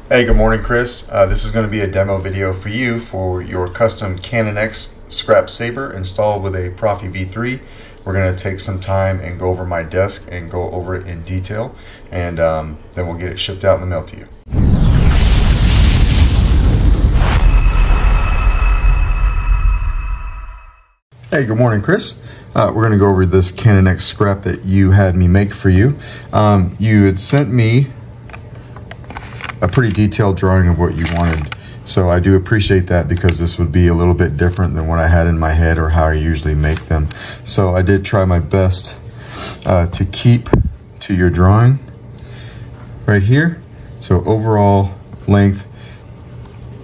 Hey, good morning, Chris. This is going to be a demo video for you for your custom Canon X scrap saber installed with a Proffie V3. We're going to take some time and go over my desk and go over it in detail, and then we'll get it shipped out in the mail to you. Hey, good morning, Chris. We're going to go over this Canon X scrap that you had me make for you. You had sent me a pretty detailed drawing of what you wanted, so I do appreciate that because this would be a little bit different than what I had in my head or how I usually make them. So I did try my best to keep to your drawing right here. So overall length,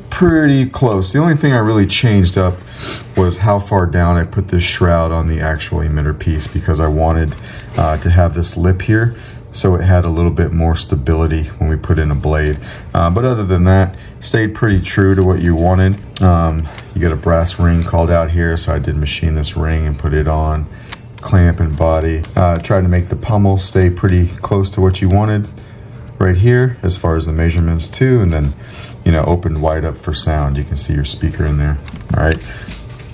pretty close. The only thing I really changed up was how far down I put this shroud on the actual emitter piece, because I wanted to have this lip here so it had a little bit more stability when we put in a blade. But other than that, stayed pretty true to what you wanted. You get a brass ring called out here, so I did machine this ring and put it on, clamp and body. Tried to make the pommel stay pretty close to what you wanted right here as far as the measurements too, and then, you know, opened wide up for sound. You can see your speaker in there. All right.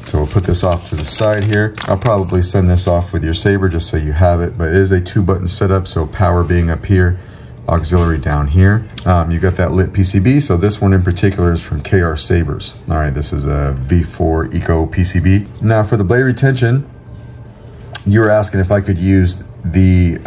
So we'll put this off to the side here. I'll probably send this off with your saber just so you have it, but it is a 2-button setup, so power being up here, auxiliary down here. You got that lit PCB, so this one in particular is from Sabers. All right, this is a V4 Eco PCB. Now for the blade retention, you were asking if I could use the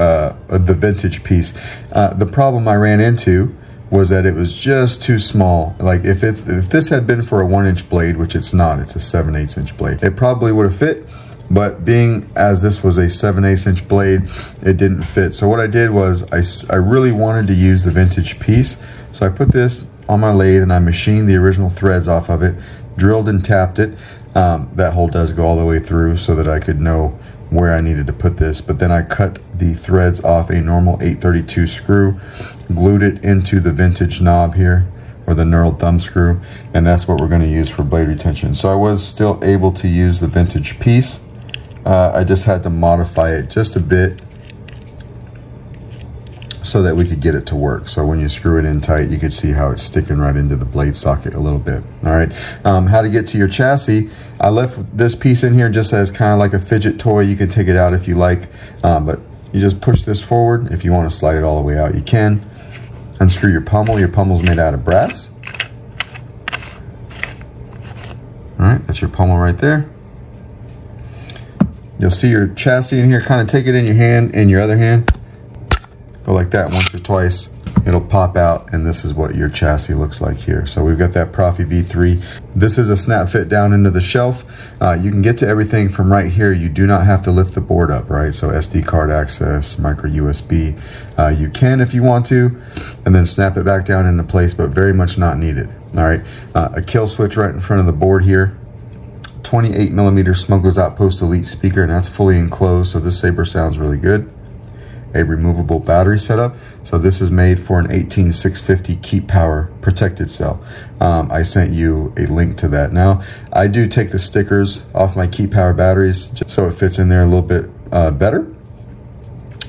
vintage piece. The problem I ran into was that it was just too small. Like if this had been for a 1-inch blade, which it's not, it's a 7/8 inch blade, it probably would have fit, but being as this was a 7/8 inch blade, it didn't fit. So what I did was I really wanted to use the vintage piece, so I put this on my lathe and I machined the original threads off of it, drilled and tapped it. That hole does go all the way through so that I could know where I needed to put this, but then I cut the threads off a normal 832 screw, glued it into the vintage knob here, or the knurled thumb screw, and that's what we're going to use for blade retention. So I was still able to use the vintage piece. I just had to modify it just a bit so that we could get it to work. So when you screw it in tight, you could see how it's sticking right into the blade socket a little bit. All right, how to get to your chassis. I left this piece in here just as kind of like a fidget toy. You can take it out if you like, but you just push this forward. If you want to slide it all the way out, you can. Unscrew your pommel. Your pommel's made out of brass. All right, that's your pommel right there. You'll see your chassis in here. Kind of take it in your hand, in your other hand. Go like that once or twice, it'll pop out, and this is what your chassis looks like here. So we've got that Proffie V3. This is a snap fit down into the shelf. You can get to everything from right here. You do not have to lift the board up, right? So SD card access, micro USB. You can if you want to, and then snap it back down into place, but very much not needed. All right, a kill switch right in front of the board here. 28mm Smuggler's Outpost Elite speaker, and that's fully enclosed, so this saber sounds really good. A removable battery setup. So this is made for an 18650 Keep Power protected cell. I sent you a link to that. Now, I do take the stickers off my Keep Power batteries just so it fits in there a little bit better.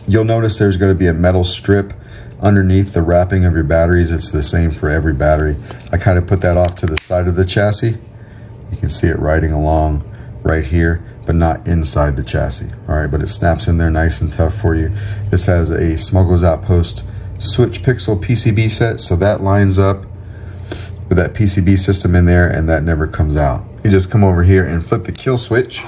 You'll notice there's going to be a metal strip underneath the wrapping of your batteries. It's the same for every battery. I kind of put that off to the side of the chassis. You can see it riding along right here, but not inside the chassis. All right, but it snaps in there nice and tough for you. This has a Smuggler's Outpost switch pixel PCB set, so that lines up with that PCB system in there, and that never comes out. You just come over here and flip the kill switch.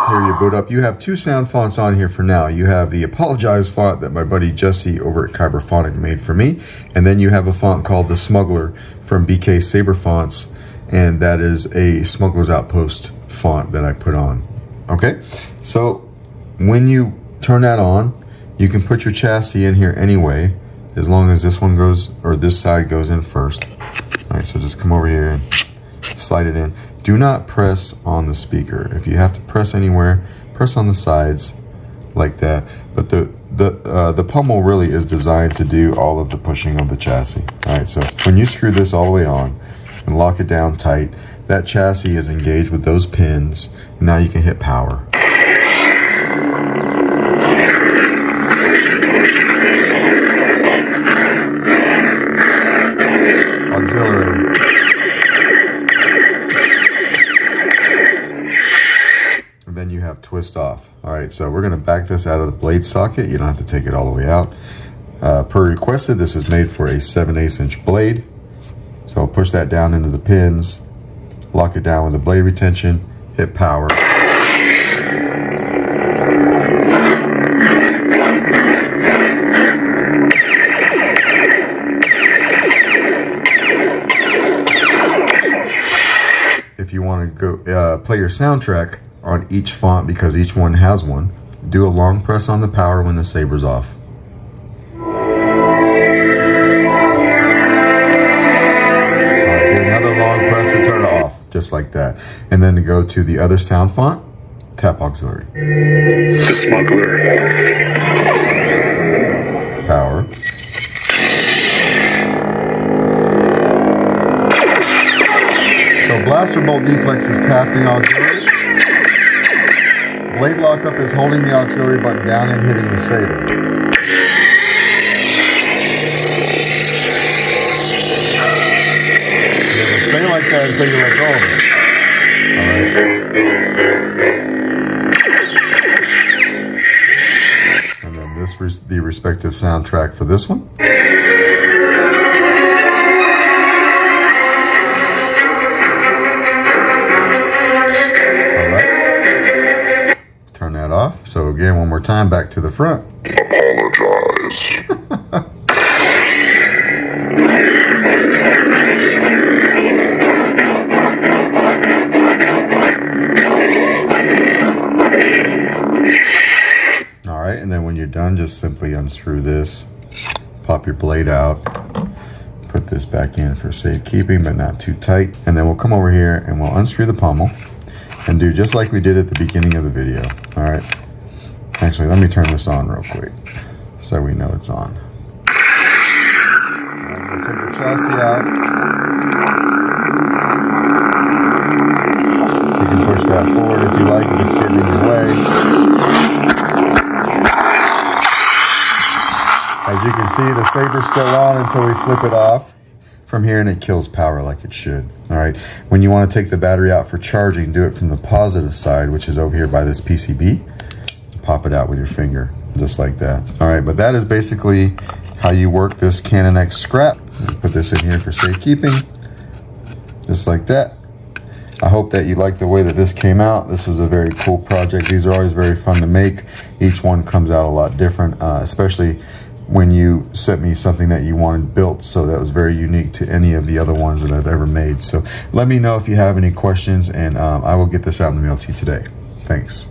Here you boot up. You have 2 sound fonts on here for now. You have the Apologize font that my buddy Jesse over at Kyberphonic made for me, and then you have a font called the Smuggler from BK Saber Fonts, and that is a Smuggler's Outpost font that I put on. Okay, so when you turn that on, you can put your chassis in here anyway, as long as this one goes, or this side goes in first. All right, so just come over here and slide it in. Do not press on the speaker. If you have to press anywhere, press on the sides like that. But the pommel really is designed to do all of the pushing of the chassis. All right, so when you screw this all the way on and lock it down tight, that chassis is engaged with those pins, and now you can hit power. we're gonna back this out of the blade socket. You don't have to take it all the way out. Per requested, this is made for a 7/8 inch blade. So I'll push that down into the pins, lock it down with the blade retention, hit power. If you want to go play your soundtrack on each font, because each one has one, do a long press on the power when the saber's off. Another long press to turn it off, just like that. And then to go to the other sound font, tap auxiliary. The smuggler. Power. So blaster bolt deflex is tapping auxiliary. Blade lockup is holding the auxiliary button down and hitting the saber. Stay like that until you let go of it. Alright. And then this is the respective soundtrack for this one. Alright. Turn that off. So again, one more time, back to the front. Apologize. And then when you're done, just simply unscrew this, pop your blade out, put this back in for safekeeping, but not too tight. And then we'll come over here and we'll unscrew the pommel and do just like we did at the beginning of the video. All right. Actually, let me turn this on real quick so we know it's on. We'll take the chassis out. You can push that forward if you like, if it's getting in your way. As you can see, the saber's still on until we flip it off from here, and it kills power like it should. All right, when you want to take the battery out for charging, do it from the positive side, which is over here by this PCB. Pop it out with your finger, just like that. All right, but that is basically how you work this Canon X scrap. Put this in here for safekeeping, just like that. I hope that you like the way that this came out. This was a very cool project. These are always very fun to make. Each one comes out a lot different, especially when you sent me something that you wanted built, so that was very unique to any of the other ones that I've ever made. So let me know if you have any questions, and I will get this out in the mail to you today. Thanks.